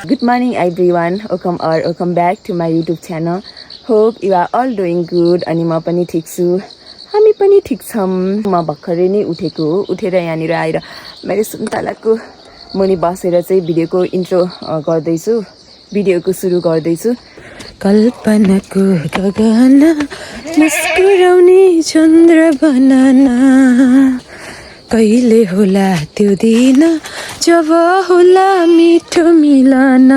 Good morning everyone. Welcome back to my YouTube channel. Hope you are all doing good. अनि म पनि ठीक छु. हामी पनि ठीक छौं. म भर्खरै नै उठेको हो. उठेर यहाँनिर आएर मैले सुन्तलाको मुनि बसेर चाहिँ भिडियोको इन्ट्रो गर्दैछु. भिडियोको सुरु गर्दैछु. कल्पनाको गगन मुस्कुराउने चन्द्र बनाना कहिले होला त्यो दिन जब होला मिठो मिलन.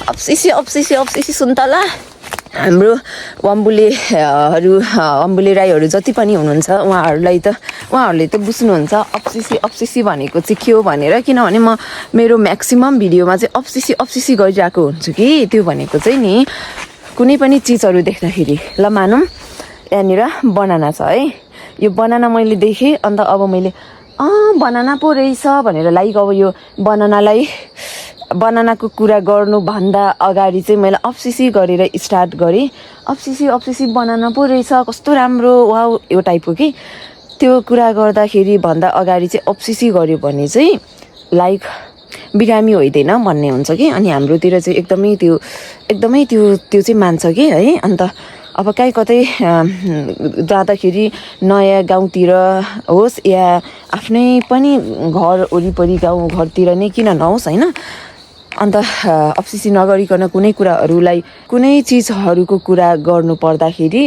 अप्सिसी सुन्तला. हाम्रो अम्बुले राईहरू जति पनि हुनुहुन्छ उहाँहरूले त बुझ्नुहुन्छ अप्सिसी भनेको चाहिँ के हो भनेर. किनभने म मेरो म्याक्सिमम भिडियोमा चाहिँ अप्सिसी गरिरहेको हुन्छु कि. त्यो भनेको चाहिँ नि कुनै पनि चिजहरू देख्दाखेरि ल मानौँ यहाँनिर बनाना छ है. यो बनाना मैले देखेँ अन्त अब मैले बनाना पो रहेछ भनेर लाइक अब यो बनानाको कुरा गर्नुभन्दा अगाडि चाहिँ मैले अप्सिसी गरेर स्टार्ट गरेँ. अप्सिसी बनाना पो रहेछ कस्तो राम्रो वाउ यो टाइपको कि. त्यो कुरा गर्दाखेरि भन्दा अगाडि चाहिँ अप्सिसी गर्यो भने चाहिँ लाइक बिरामी होइदैन भन्ने हुन्छ कि. अनि हाम्रोतिर चाहिँ एकदमै त्यो चाहिँ मान्छ कि है. अन्त अब कहीँ कतै जाँदाखेरि नयाँ गाउँतिर होस् या आफ्नै पनि घर वरिपरि गाउँ घरतिर नै किन नहोस् होइन. अन्त अप्सिसी नगरिकन कुनै चिजहरूको कुरा गर्नु पर्दाखेरि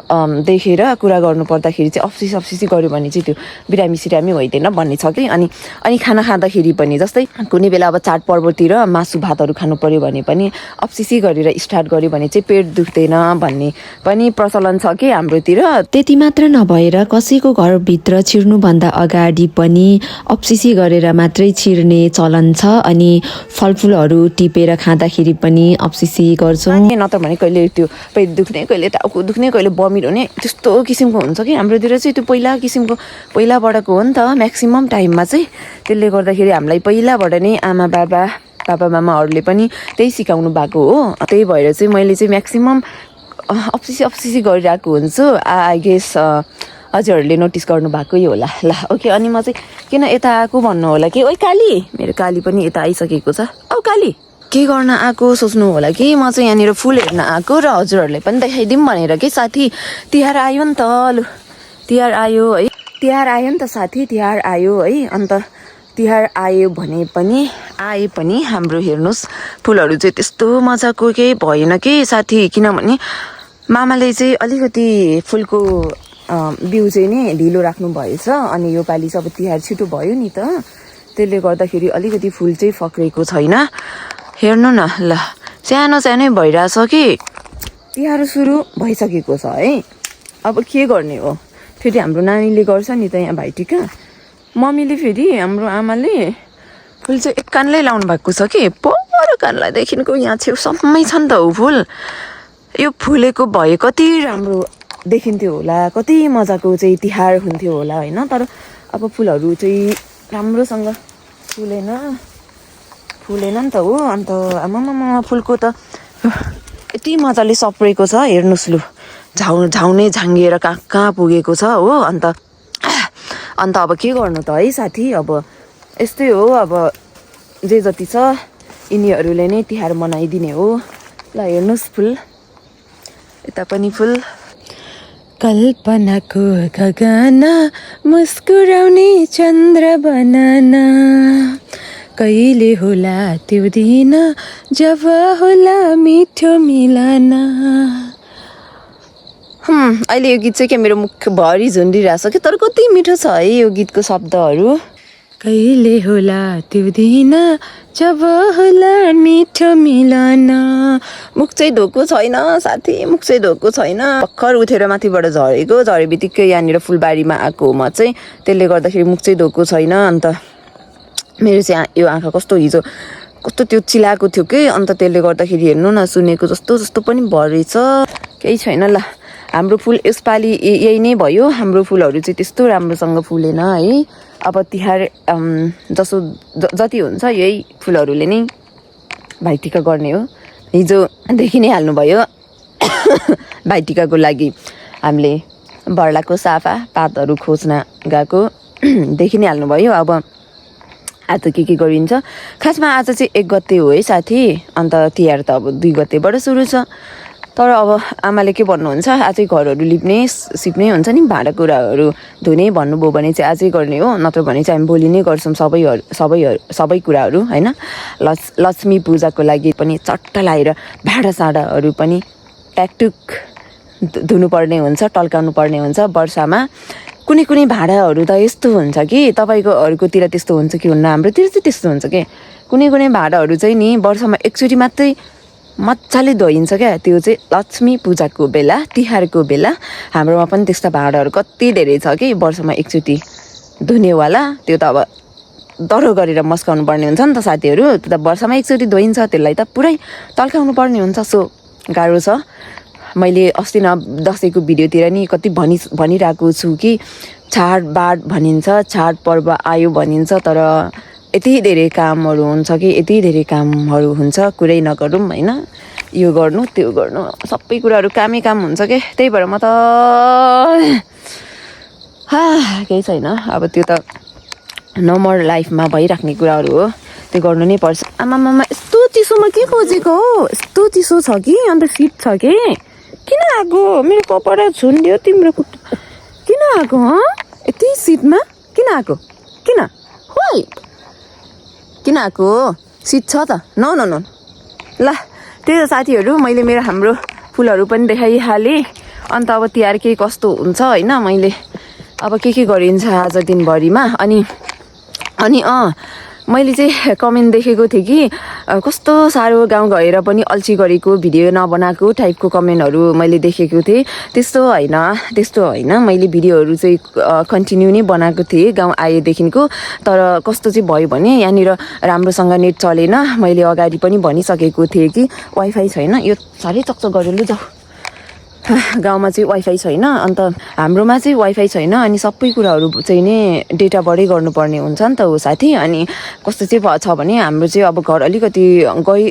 देखेर कुरा गर्नु पर्दाखेरि चाहिँ अप्सिसी गर्यो भने चाहिँ त्यो बिरामी होइदैन भन्ने छ कि. अनि खाना खाँदाखेरि पनि जस्तै कुनै बेला अब चाडपर्वतिर मासु भातहरू खानु पर्यो भने पनि अप्सिसी गरेर स्टार्ट गर्यो भने चाहिँ पेट दुख्दैन भन्ने पनि प्रचलन छ कि हाम्रोतिर. त्यति मात्र नभएर कसैको घरभित्र छिर्नुभन्दा अगाडि पनि अप्सिसी गरेर मात्रै छिर्ने चलन छ. अनि फलफुलहरू टिपेर खाँदाखेरि पनि अप्सिसी गर्छौँ. नत्र भने कहिले त्यो पेट दुख्ने कहिले टाउको दुख्ने कहिले बमिट हुने त्यस्तो किसिमको हुन्छ कि हाम्रोतिर चाहिँ. त्यो पहिलाबाटको हो नि त म्याक्सिमम टाइममा चाहिँ. त्यसले गर्दाखेरि हामीलाई पहिलाबाट नै बाबा मामाहरूले पनि त्यही सिकाउनु भएको हो. त्यही भएर चाहिँ मैले चाहिँ म्याक्सिमम अप्सिसी गरिरहेको हुन्छु. आई गेस हजुरहरूले नोटिस गर्नुभएकै होला ल. ओके. अनि म चाहिँ किन यता आएको भन्नु होला कि. ओइ काली, मेरो काली पनि यता आइसकेको छ. औ काली के गर्न आएको सोच्नु होला कि. म चाहिँ यहाँनिर फुल हेर्न आएको र हजुरहरूले पनि देखाइदिउँ भनेर कि. साथी तिहार आयो नि त. लु तिहार आयो है. तिहार आयो नि त साथी. तिहार आयो है. अन्त तिहार आए पनि हाम्रो हेर्नुहोस् फुलहरू चाहिँ त्यस्तो मजाको केही भएन कि साथी. किनभने मामाले चाहिँ अलिकति फुलको बिउ चाहिँ नि ढिलो राख्नु भएछ. अनि यो पालि चाहिँ अब तिहार छिटो भयो नि त. त्यसले गर्दाखेरि अलिकति फुल चाहिँ फक्रेको छैन. हेर्नु न ल सानै भइरहेछ कि. तिहार सुरु भइसकेको छ है. अब के गर्ने हो. फेरि हाम्रो नानीले गर्छ नि त यहाँ भाइटिका. मम्मीले फेरि हाम्रो आमाले फुल चाहिँ एक कानलाई लाउनु भएको छ कि. पर कानलाईदेखिको यहाँ छेउसम्मै छ नि त हो फुल. यो फुलेको भए कति राम्रो देखिन्थ्यो होला. कति मजाको चाहिँ तिहार हुन्थ्यो होला होइन. तर अब फुलहरू चाहिँ राम्रोसँग फुलेन नि त हो. अन्त आमामा फुलको त यति मजाले सप्रेको छ हेर्नुहोस्. लु झाउने झाङ्गिएर कहाँ पुगेको छ हो. अन्त अब के गर्नु त है साथी. अब यस्तै हो. अब जे जति छ यिनीहरूले नै तिहार मनाइदिने हो. ल हेर्नुहोस् फुल. यता पनि फुल. कल्पनाको गगन मुस्कुराउने चन्द्र बनाना कहिले होला त्यो दिन जब होला मिठो मिलन. अहिले यो गीत चाहिँ क्या मेरो मुखभरि झुन्डिरहेछ कि. तर कति मिठो छ है यो गीतको शब्दहरू. कहिले होला त्यो दिन जब होला मिठो मिलन. मुख चाहिँ धोको छैन साथी. मुख चाहिँ धोको छैन. भर्खर उठेर माथिबाट झरे बित्तिकै यहाँनिर फुलबारीमा आएको म चाहिँ. त्यसले गर्दाखेरि मुख चाहिँ धोको छैन. अन्त मेरो चाहिँ यो आँखा कस्तो त्यो चिलाएको थियो कि. अन्त त्यसले गर्दाखेरि हेर्नु न सुनेको जस्तो पनि भरेछ. केही छैन ल. हाम्रो फुल यसपालि यही नै भयो. हाम्रो फुलहरू चाहिँ त्यस्तो राम्रोसँग फुलेन है. अब तिहार जति हुन्छ यही फुलहरूले नै भाइटिका गर्ने हो. हिजोदेखि नै हाल्नुभयो भाइटिकाको लागि हामीले बर्लाको साफा पातहरू खोज्न गएको देखि नै हाल्नुभयो. अब आज के गरिन्छ खासमा आज चाहिँ 1 गते हो है साथी अन्त तिहार त अब 2 गतेबाट सुरु छ तर अब आमाले के भन्नुहुन्छ आजै घरहरू लिप्ने सिप्ने हुन्छ नि भाँडाकुँडाहरू धुने भन्नुभयो भने चाहिँ आजै गर्ने हो नत्र भने चाहिँ हामी भोलि नै गर्छौँ सबै कुराहरू हैन लक्ष्मी पूजाको लागि पनि चट्ट लाएर भाँडासाँडाहरू पनि ट्याकटुक धुनुपर्ने हुन्छ टल्काउनु पर्ने हुन्छ वर्षामा कुनै भाँडाहरू त यस्तो हुन्छ कि तपाईकोहरुकोतिर त्यस्तो हुन्छ कि हुन्न हाम्रोतिर चाहिँ त्यस्तो हुन्छ के कुनै भाँडाहरू चाहिँ नि वर्षमा एकचोटी मात्रै मज्जाले धोइन्छ क्या त्यो चाहिँ लक्ष्मी पूजाको बेला तिहारको बेला हाम्रोमा पनि त्यस्ता भाँडाहरू कति धेरै छ कि वर्षमा एकचोटी धुनेवाला त्यो त अब दरो गरेर मस्काउनु पर्ने हुन्छ नि त साथीहरू त्यो त वर्षमा एकचोटी धोइन्छ त्यसलाई त पुरै टल्काउनु पर्ने हुन्छ सो गाह्रो छ मैले अस्ति न दसैँको भिडियोतिर नि कति भनिरहेको छु कि चाडबाड भनिन्छ चाडपर्व आयो भनिन्छ तर यति धेरै कामहरू हुन्छ कि यति धेरै कामहरू हुन्छ कुरै नगरौँ हैन यो गर्नु त्यो गर्नु सबै कुराहरू कामै काम हुन्छ के त्यही भएर म त केही छैन अब त्यो त नर्मल लाइफमा भइराख्ने कुराहरू हो त्यो गर्नु नै पर्छ आमामामा यस्तो चिसोमा के खोजेको हो यस्तो चिसो छ कि अन्त शीत छ कि किन आएको मेरो कपडा छुन्डियो तिम्रो किन आएको यति शीतमा किन आएको किन होइ किन आएको शीत छ त न ल त्यही त साथीहरू मैले मेरो हाम्रो फुलहरू पनि देखाइहालेँ अन्त अब तिहार के कस्तो हुन्छ हैन मैले अब के गरिन्छ आज दिनभरिमा अनि मैले चाहिँ कमेन्ट देखेको थिएँ कि कस्तो साह्रो गाउँ गएर पनि अल्छी गरेको भिडियो नबनाएको टाइपको कमेन्टहरू मैले देखेको थिएँ त्यस्तो होइन मैले भिडियोहरू चाहिँ कन्टिन्यू नै बनाएको थिएँ गाउँ आएदेखिको तर कस्तो चाहिँ भयो भने यहाँनिर राम्रोसँग नेट चलेन मैले अगाडि पनि भनिसकेको थिएँ कि वाइफाई छैन यो साह्रै चकचक गरेर लु जाऊ गाउँमा चाहिँ वाइफाई छैन अन्त हाम्रोमा चाहिँ वाइफाई छैन अनि सबै कुराहरू चाहिँ नि डेटाबाटै गर्नुपर्ने हुन्छ नि त हो साथी अनि कस्तो चाहिँ छ भने हाम्रो चाहिँ अब घर अलिकति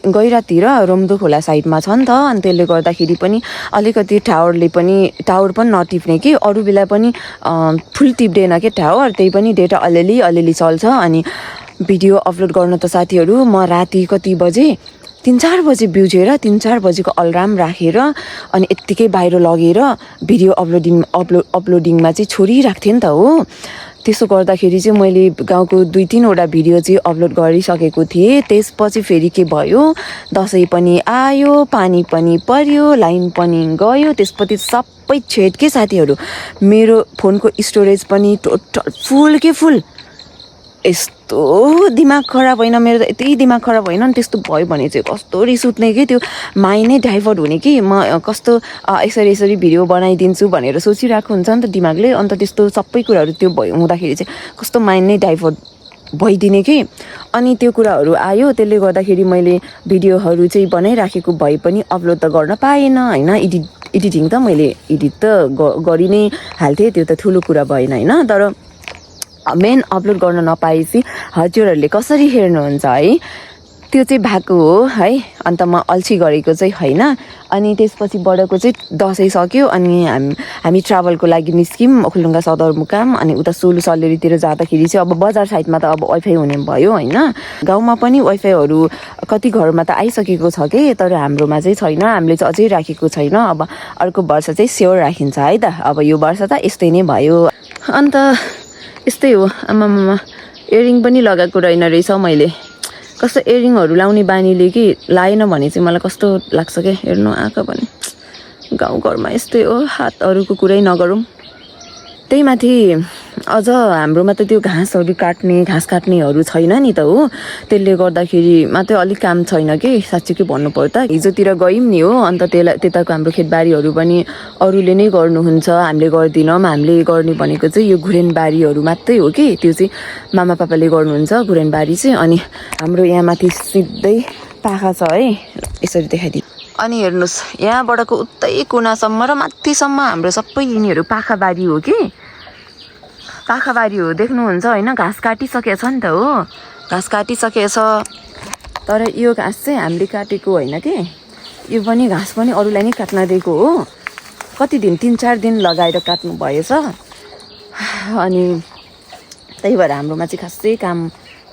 गहिरातिर रोम्दो खोला साइडमा छ नि त अनि त्यसले गर्दाखेरि पनि अलिकति टावर पनि नटिप्ने कि अरू बेला पनि फुल टिप्दैन के टावर त्यही पनि डेटा अलिअलि चल्छ अनि भिडियो अपलोड गर्न त साथीहरू म राति कति बजे 3-4 बजे बिउजेर 3-4 बजेको अलार्म राखेर अनि यत्तिकै बाहिर लगेर भिडियो अपलोडिङमा चाहिँ छोडिराख्थेँ नि त हो त्यसो गर्दाखेरि चाहिँ मैले गाउँको 2-3 वटा भिडियो चाहिँ अपलोड गरिसकेको थिएँ त्यसपछि फेरि के भयो दसैँ पनि आयो पानी पनि पर्यो लाइन पनि गयो त्यसपछि सबै छेड के साथीहरू मेरो फोनको स्टोरेज पनि टोटल फुल यस्तो दिमाग खराब होइन मेरो त यति दिमाग खराब होइन नि त्यस्तो भयो भने चाहिँ कस्तो रिस उठ्ने कि त्यो माइन्ड नै डाइभर्ट हुने कि म कस्तो यसरी भिडियो बनाइदिन्छु भनेर सोचिरहेको हुन्छ नि त दिमागले अन्त त्यस्तो सबै कुराहरू त्यो हुँदाखेरि चाहिँ कस्तो माइन्ड नै डाइभर्ट भइदिने कि अनि त्यो कुराहरू आयो त्यसले गर्दाखेरि मैले भिडियोहरू चाहिँ बनाइराखेको भए पनि अपलोड त गर्न पाएन होइन एडिटिङ त मैले एडिट त गरि नै हाल्थेँ त्यो त ठुलो कुरा भएन होइन तर मेन अपलोड गर्न नपाएपछि हजुरहरूले कसरी हेर्नुहुन्छ है त्यो चाहिँ भएको हो है अन्त म अल्छी गरेको चाहिँ होइन अनि त्यसपछि बडाको चाहिँ दसैँ सक्यो अनि हामी ट्राभलको लागि निस्क्यौँ ओखलढुङ्गा सदरमुकाम अनि उता सोलु सल्लेरीतिर जाँदाखेरि चाहिँ अब बजार साइडमा त अब वाइफाई हुने भयो होइन गाउँमा पनि वाइफाईहरू कति घरमा त आइसकेको छ कि तर हाम्रोमा चाहिँ छैन हामीले चाहिँ अझै राखेको छैन अब अर्को वर्ष चाहिँ स्योर राखिन्छ है त अब यो वर्ष त यस्तै नै भयो अन्त यस्तै हो आमामामा इयरिङ पनि लगाएको रहेन रहेछ मैले कस्तो इयरिङहरू लाउने बानीले कि लाएन भने चाहिँ मलाई कस्तो लाग्छ क्या हेर्नु आँखा पनि गाउँघरमा यस्तै हो हातहरूको कुरै नगरौँ त्यही माथि अझ हाम्रोमा त त्यो घाँस काट्नेहरू छैन नि त हो त्यसले गर्दाखेरि मात्रै अलिक काम छैन कि साँच्चीकै भन्नुपर्दा हिजोतिर गयौँ नि हो अन्त त्यताको हाम्रो खेतबारीहरू पनि अरूले नै गर्नुहुन्छ हामीले गर्दैनौँ हामीले गर्ने भनेको चाहिँ यो घुरेनबारीहरू मात्रै हो कि त्यो चाहिँ मामा पापाले गर्नुहुन्छ घुरेनबारी चाहिँ अनि हाम्रो यहाँ माथि सिधै पाखा छ है यसरी देखाइदिनु अनि हेर्नुहोस् यहाँबाटको उतै कुनासम्म र माथिसम्म हाम्रो सबै यिनीहरू पाखाबारी हो कि पाखाबारी हो देख्नुहुन्छ होइन घाँस काटिसकेछ नि त हो घाँस काटिसकेछ तर यो घाँस चाहिँ हामीले काटेको होइन कि यो पनि घाँस पनि अरूलाई नै काट्न दिएको हो कति दिन 3-4 दिन लगाएर काट्नु भएछ अनि त्यही भएर हाम्रोमा चाहिँ खासै काम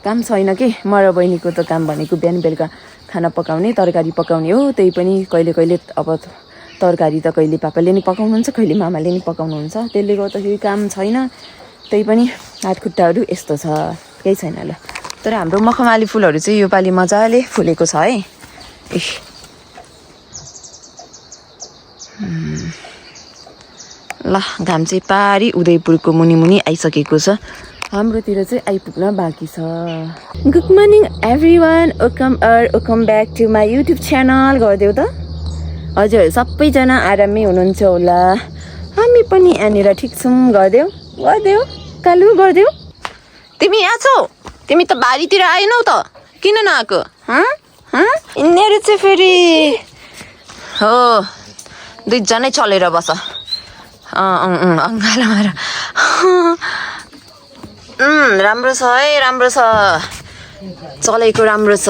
काम छैन कि म र बहिनीको त काम भनेको बिहान बेलुका खाना पकाउने तरकारी पकाउने हो त्यही पनि कहिले कहिले अब तरकारी त कहिले पापाले नि पकाउनुहुन्छ कहिले मामाले नि पकाउनुहुन्छ त्यसले गर्दाखेरि काम छैन त्यही पनि हातखुट्टाहरू यस्तो छ केही छैन ल तर हाम्रो मखमली फुलहरू चाहिँ योपालि मजाले फुलेको छ है ल घाम चाहिँ पारी उदयपुरको मुनि मुनि आइसकेको छ हाम्रोतिर चाहिँ आइपुग्न बाँकी छ good morning everyone welcome back to my YouTube channel गरिदेऊ त हजुर सबैजना आरामै हुनुहुन्छ होला हामी पनि यहाँनिर ठिक छौँ गरिदेऊ कालु गरिदेऊ तिमी यहाँ छौ तिमी त बारीतिर आएनौ त किन नआएको यिनीहरू चाहिँ फेरि हो दुईजनै चलेर बस अङ्गालोमा राम्रो छ है राम्रो छ चलेको राम्रो छ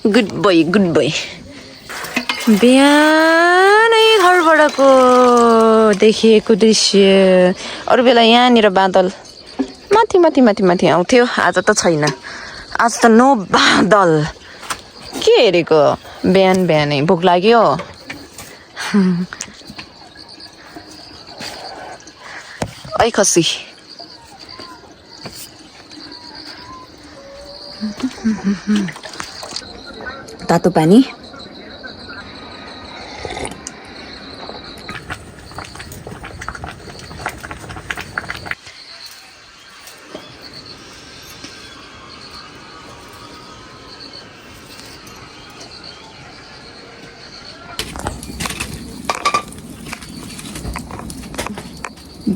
गुड बोय बिहानै घरबाटको देखिएको दृश्य अरू बेला यहाँनिर बादल माथि आउँथ्यो आज त छैन आज त नो बादल के हेरेको बिहानै भोक लाग्यो ऐ खसी तातो पानी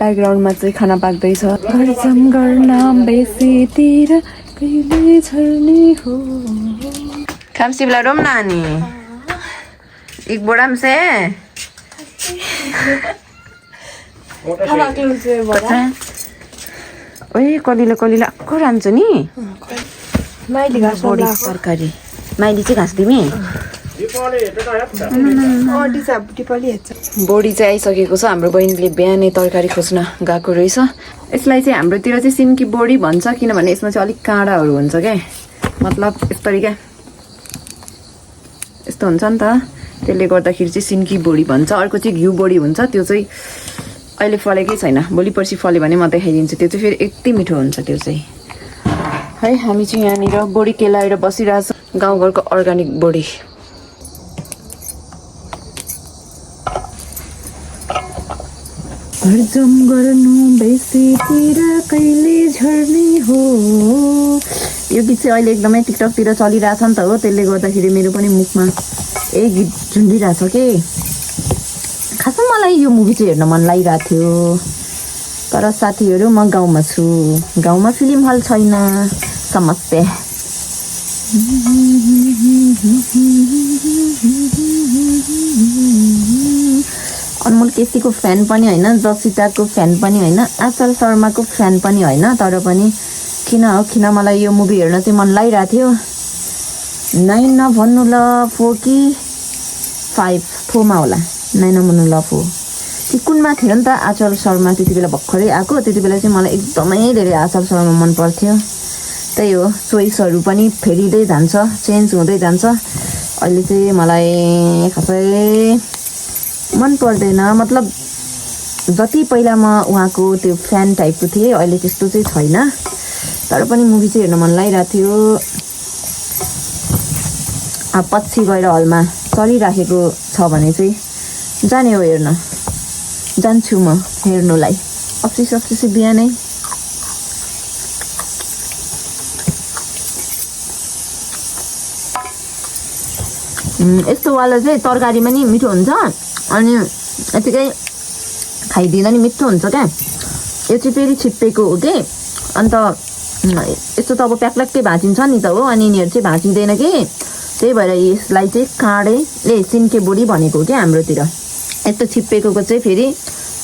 ब्याकग्राउन्डमा चाहिँ खाना पाक्दैछ घरजम गर्न बेसीतिर कहिले झर्ने हो खाम सिबला रोम नानी एक बोड़ाम से ओए कलिलो अक्को रान्छ नि बोडी तरकारी माइली चाहिँ घाँस तिमी बोडी चाहिँ आइसकेको छ हाम्रो बहिनीले बिहानै तरकारी खोज्न गएको रहेछ यसलाई चाहिँ हाम्रोतिर चाहिँ सिन्की बोडी भन्छ किनभने यसमा चाहिँ अलिक काँडाहरू हुन्छ क्या मतलब यस्तरी क्या यस्तो हुन्छ नि त त्यसले गर्दाखेरि चाहिँ सिन्की बोडी भन्छ अर्को चाहिँ घिउ बोडी हुन्छ त्यो चाहिँ अहिले फलेकै छैन भोलि पर्सि फल्यो भने म देखाइदिन्छु त्यो चाहिँ फेरि यति मिठो हुन्छ त्यो चाहिँ है हामी चाहिँ यहाँनिर बोडी केलाएर बसिरहेछौँ गाउँघरको अर्ग्यानिक बोडी हरजम गर्नु बेसीतिर कहिले झर्ने हो यो गीत चाहिँ अहिले एकदमै टिकटकतिर चलिरहेछ नि त हो त्यसले गर्दाखेरि मेरो पनि मुखमा गीत झुन्डिरहेछ के खासमा मलाई यो मुभी चाहिँ हेर्न मन लागिरहेको थियो तर साथीहरू म गाउँमा छु गाउँमा फिल्म हल छैन समस्या अनमोल केसीको फ्यान पनि होइन जसिताको फ्यान पनि होइन आचल शर्माको फ्यान पनि होइन तर पनि किन मलाई यो मुभी हेर्न चाहिँ मन लागिरहेको थियो 9 नभन्नु ल 4 कि 5 4मा होला 9 नभन्नु ल 4 ती कुनमा थियो नि त आचल शर्मा त्यति बेला भर्खरै आएको त्यति बेला चाहिँ मलाई एकदमै धेरै आचल शर्मा मन पर्थ्यो त्यही हो चोइसहरू पनि फेरिँदै जान्छ चेन्ज हुँदै जान्छ अहिले चाहिँ मलाई खासै मन पर्दैन मतलब जति पहिला म उहाँको त्यो फ्यान टाइपको थिएँ अहिले त्यस्तो चाहिँ छैन तर पनि मुभी चाहिँ हेर्न मन लागिरहेको थियो पछि गएर हलमा चलिराखेको छ भने चाहिँ जाने हो हेर्न जान्छु म हेर्नुलाई अफिस बिहानै यस्तो वाला चाहिँ तरकारीमा नि मिठो हुन्छ अनि यतिकै खाइदिँदा नि मिठो हुन्छ क्या यो चाहिँ फेरि छिप्पेको हो कि अन्त यस्तो त अब प्याक्लक्कै भाँचिन्छ नि त हो अनि यिनीहरू चाहिँ भाँचिँदैन कि त्यही भएर यसलाई चाहिँ काँडे सिन्के बोडी भनेको हो क्या हाम्रोतिर यस्तो छिप्पेको चाहिँ फेरि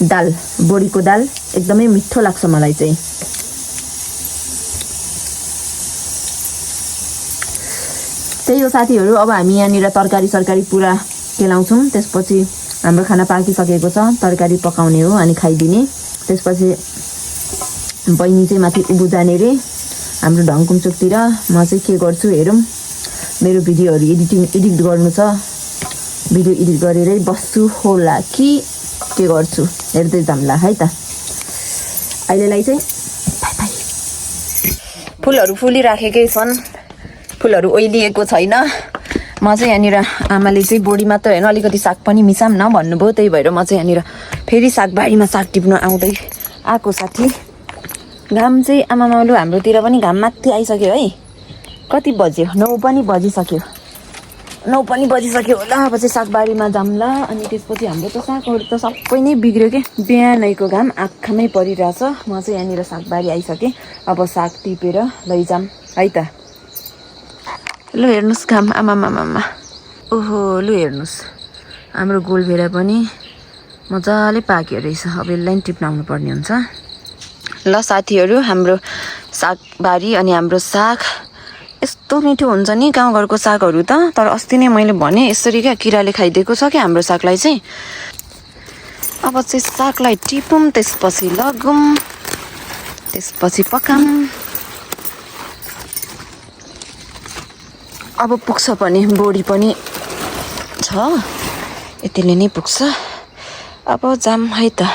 दाल बोडीको दाल एकदमै मिठो लाग्छ मलाई चाहिँ त्यही हो साथीहरू अब हामी यहाँनिर तरकारी पुरा केलाउँछौँ त्यसपछि हाम्रो खाना पाकिसकेको छ तरकारी पकाउने हो अनि खाइदिने त्यसपछि बहिनी चाहिँ माथि उभु जाने रे हाम्रो ढङ्कुमचोकतिर म चाहिँ के गर्छु हेरौँ। मेरो भिडियोहरू एडिट गर्नु छ, भिडियो एडिट गरेरै बस्छु होला कि के गर्छु हेर्दै जाउँला है त। अहिलेलाई चाहिँ फुलहरू फुलिराखेकै छन्, फुलहरू ओइलिएको छैन। म चाहिँ यहाँनिर आमाले चाहिँ बोडी मात्र होइन अलिकति साग पनि मिसाम न भन्नुभयो, त्यही भएर म चाहिँ यहाँनिर फेरि सागबारीमा साग टिप्न आउँदै आएको साथी। घाम चाहिँ आमामालु हाम्रोतिर पनि घाम माथि आइसक्यो है। कति बज्यो? 9 पनि बजिसक्यो, 9 पनि बजिसक्यो होला। अब चाहिँ सागबारीमा जाउँला। अनि त्यसपछि हाम्रो त सागहरू त सबै नै बिग्रियो के, बिहानैको घाम आँखामै परिरहेछ। म चाहिँ यहाँनिर सागबारी आइसकेँ, अब साग टिपेर लैजाऊँ है त। लु हेर्नुहोस् घाम, आमामामा ओहो लु हेर्नुहोस् हाम्रो गोलभेडा पनि मजाले पाक्यो रहेछ। अब यसलाई पनि टिप्न आउनुपर्ने हुन्छ। ल साथीहरू, हाम्रो सागबारी अनि हाम्रो साग यस्तो मिठो हुन्छ नि गाउँघरको सागहरू त। तर अस्ति नै मैले भने यसरी क्या किराले खाइदिएको छ क्या हाम्रो सागलाई चाहिँ। अब चाहिँ सागलाई टिपौँ, त्यसपछि लगौँ, त्यसपछि पकाऊँ। अब पुग्छ पनि, बोडी पनि छ, यतिले नै पुग्छ। अब जाम है त।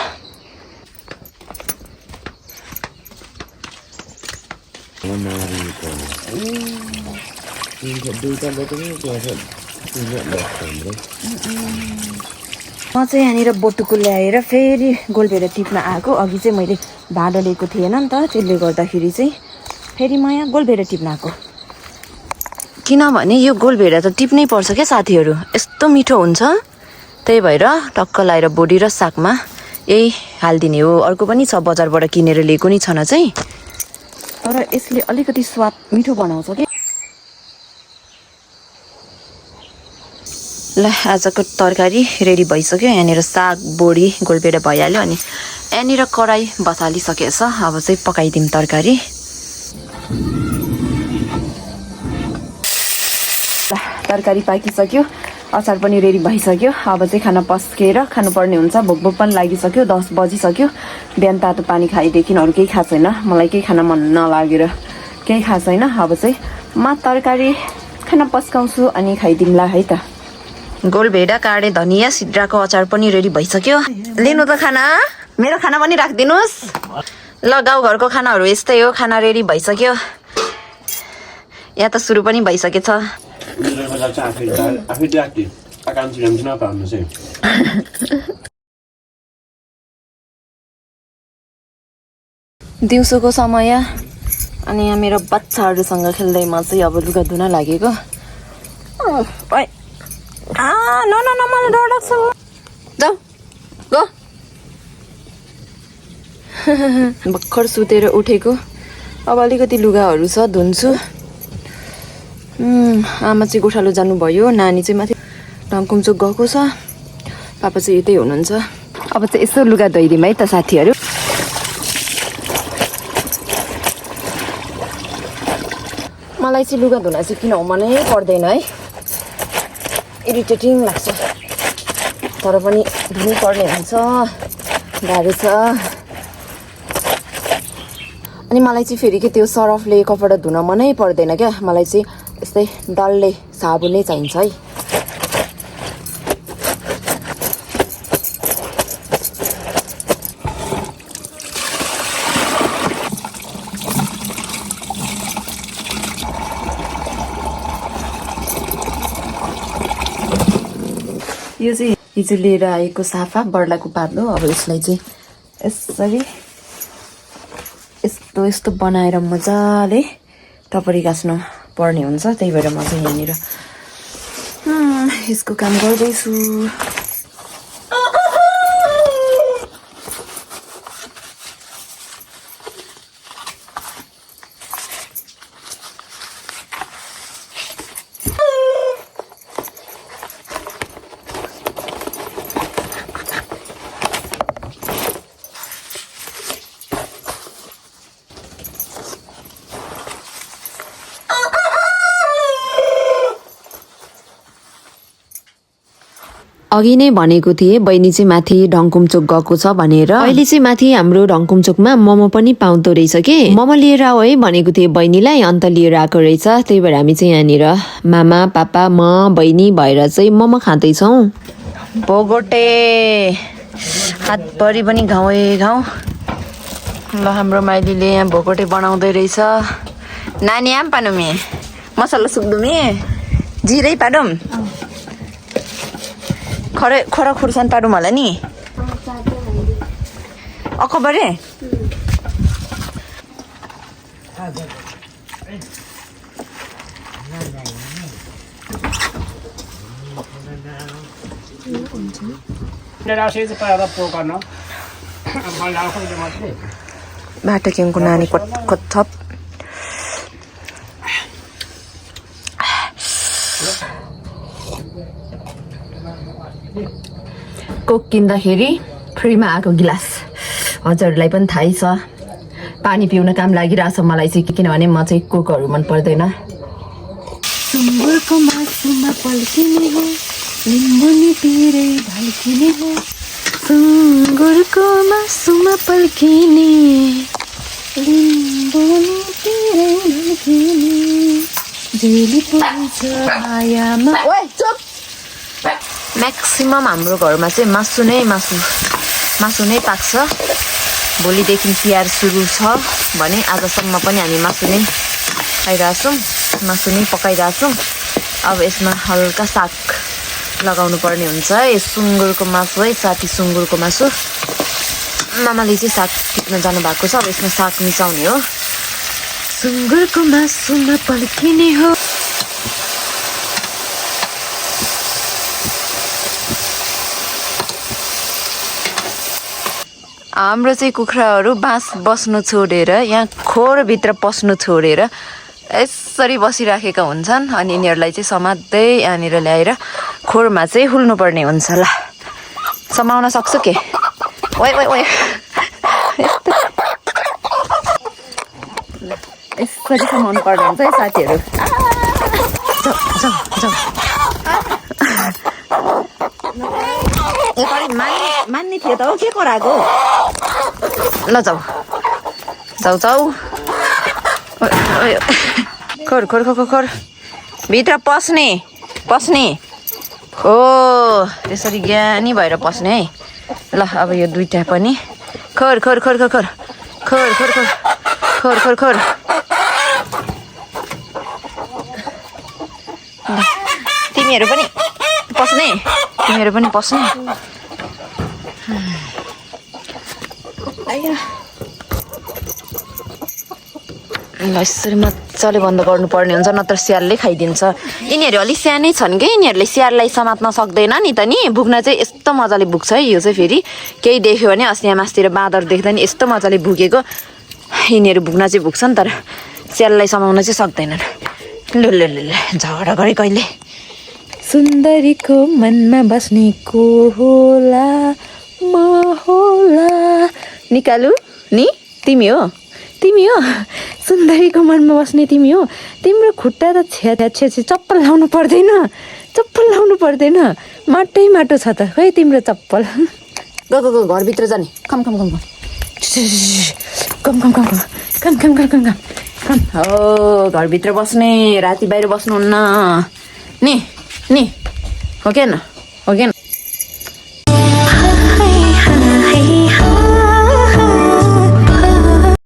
म चाहिँ यहाँनिर बोटुको ल्याएर फेरि गोलभेडा टिप्न आएको। अघि चाहिँ मैले भाँडो लिएको थिएन नि त, त्यसले गर्दाखेरि चाहिँ फेरि म यहाँ गोलभेडा टिप्न आएको। किनभने यो गोलभेडा त टिप्नै पर्छ क्या साथीहरू, यस्तो मिठो हुन्छ। त्यही भएर टक्क लाएर बोडी र सागमा यही हालिदिने हो। अर्को पनि छ, बजारबाट किनेर ल्याएको नि छन चाहिँ, तर यसले अलिकति स्वाद मिठो बनाउँछ कि। ल आजको तरकारी रेडी भइसक्यो। यहाँनिर साग, बोडी, गोलभेडा भइहाल्यो। अनि यहाँनिर कराई बसालिसकेछ। अब चाहिँ पकाइदिउँ तरकारी। तरकारी पाकिसक्यो, अचार पनि रेडी भइसक्यो। अब चाहिँ खाना पस्केर खानुपर्ने हुन्छ। भोक पनि लागिसक्यो, 10 बजिसक्यो। बिहान तातो पानी खाइदेखि अरू केही खाएको छैन, मलाई केही खान मन नलागेर केही खाएको छैन। अब चाहिँ म तरकारी खाना पस्काउँछु अनि खाइदिउँला है त। गोलभेडा काँडे धनियाँ सिद्राको अचार पनि रेडी भइसक्यो। लिनु त खाना, मेरो खाना पनि राखिदिनुहोस्। ल गाउँघरको खानाहरू यस्तै हो, खाना रेडी भइसक्यो। यहाँ त सुरु पनि भइसकेछ। दिउँसोको समय अनि यहाँ मेरो बच्चाहरूसँग खेल्दै म चाहिँ अब लुगा धुन लागेको। मलाई डर लाग्छ। जाऊ गो। भर्खर सुतेर उठेको, अब अलिकति लुगाहरू छ धुन्छु। आमा चाहिँ गोठालो जानुभयो, नानी चाहिँ माथि ढङ्कुमचोक गएको छ, पापा चाहिँ यतै हुनुहुन्छ। अब चाहिँ यसो लुगा धोइदिउँ है त साथीहरू। मलाई चाहिँ लुगा धुन चाहिँ किन मनै पर्दैन है, इरिटेटिङ लाग्छ। तर पनि धुनै पर्ने हुन्छ, गाह्रो छ। अनि मलाई चाहिँ फेरि के त्यो सरफले कपडा धुन मनै पर्दैन क्या, मलाई चाहिँ यस्तै डल्ले साबुनै चाहिन्छ है। यो चाहिँ हिजो लिएर आएको साफा बर्लाको पातलो। अब यसलाई चाहिँ यसरी यस्तो यस्तो बनाएर मजाले टपरी गाँच्नु पर्ने हुन्छ। त्यही भएर म चाहिँ यहाँनिर यसको काम गर्दैछु। अघि नै भनेको थिएँ बहिनी चाहिँ माथि ढङ्कुमचोक गएको छ भनेर अहिले चाहिँ माथि हाम्रो ढङ्कुमचोकमा मोमो पनि पाउँदो रहेछ कि मोमो लिएर आऊ है भनेको थिएँ बहिनीलाई अन्त लिएर आएको रहेछ त्यही भएर हामी चाहिँ यहाँनिर मामा पापा म बहिनी भएर चाहिँ मोमो खाँदैछौँ भोगोटे हातभरि पनि घाउै घाउ ल हाम्रो माइलीले यहाँ भोगोटे बनाउँदै रहेछ नानी आम पानुमे मसला सुक्दुमे जिरै पाडौँ खरा खुर्सानी पाडौँ होला नि अकबरे बाटो केङको नानी थप कोक किन्दाखेरि फ्रीमा आएको गिलास हजुरहरूलाई पनि थाहै छ पानी पिउन काम लागिरहेछ मलाई चाहिँ किनभने म चाहिँ कोकहरू मन पर्दैन सुँगुरको मासुमा पल्किने हो लिम्बुनी पिरै ढल्किने हो सुँगुरको मासुमा पल्किने लिम्बुनी पिरै ढल्किने जेली पुग्छ मायामा ओए चुप म्याक्सिमम हाम्रो घरमा चाहिँ मासु नै पाक्छ भोलिदेखि तिहार सुरु छ भने आजसम्म पनि हामी मासु नै खाइरहेछौँ मासु नै पकाइरहेछौँ अब यसमा हल्का साग लगाउनु पर्ने हुन्छ है सुँगुरको मासु है साथी सुँगुरको मासु मामाले चाहिँ साग टिप्न जानु भएको छ अब यसमा साग मिसाउने हो सुँगुरको मासुमा पल्किने हो हाम्रो चाहिँ कुखुराहरू बाँस बस्नु छोडेर यहाँ खोरभित्र पस्नु छोडेर यसरी बसिराखेका हुन्छन् अनि यिनीहरूलाई चाहिँ समात्दै यहाँनिर ल्याएर खोरमा चाहिँ हुल्नुपर्ने हुन्छ ल समाउन सक्छु के ओए ओए ओए यसरी समाउनु पर्ने हुन्छ है साथीहरू मान्ने थियो त हो के कराएको ल जाऊ जाऊ जाऊ खोर खोर खोर खोर भित्र पस्ने हो त्यसरी ज्ञानी भएर पस्ने है ल अब यो दुईटा पनि खोर खोर खोर खोर खोर खोर खोर खोर खोर खोर खोर तिमीहरू पनि पस्ने ल यसरी मजाले बन्द गर्नुपर्ने हुन्छ नत्र स्यालले खाइदिन्छ यिनीहरू अलिक सानै छन् कि यिनीहरूले स्याललाई समात्न सक्दैन नि त नि भुक्न चाहिँ यस्तो मजाले भुक्छ है यो चाहिँ फेरि केही देख्यो भने अस्ति यहाँ मासतिर बाँदर देख्दा नि यस्तो मजाले भुकेको यिनीहरू भुक्न चाहिँ भुक्छन् तर स्याललाई समाउन चाहिँ सक्दैनन् ल ल ल झगडा गरे कहिले सुन्दरीको मनमा बस्ने को होला म होला निकालु नि तिमी हो सुन्दरीको मनमा बस्ने तिमी हो तिम्रो खुट्टा त छे चप्पल लाउनु पर्दैन माटै माटो छ त खै तिम्रो चप्पल गो घरभित्र जाने कम हो घरभित्र बस्ने राति बाहिर बस्नुहुन्न नि हो कि न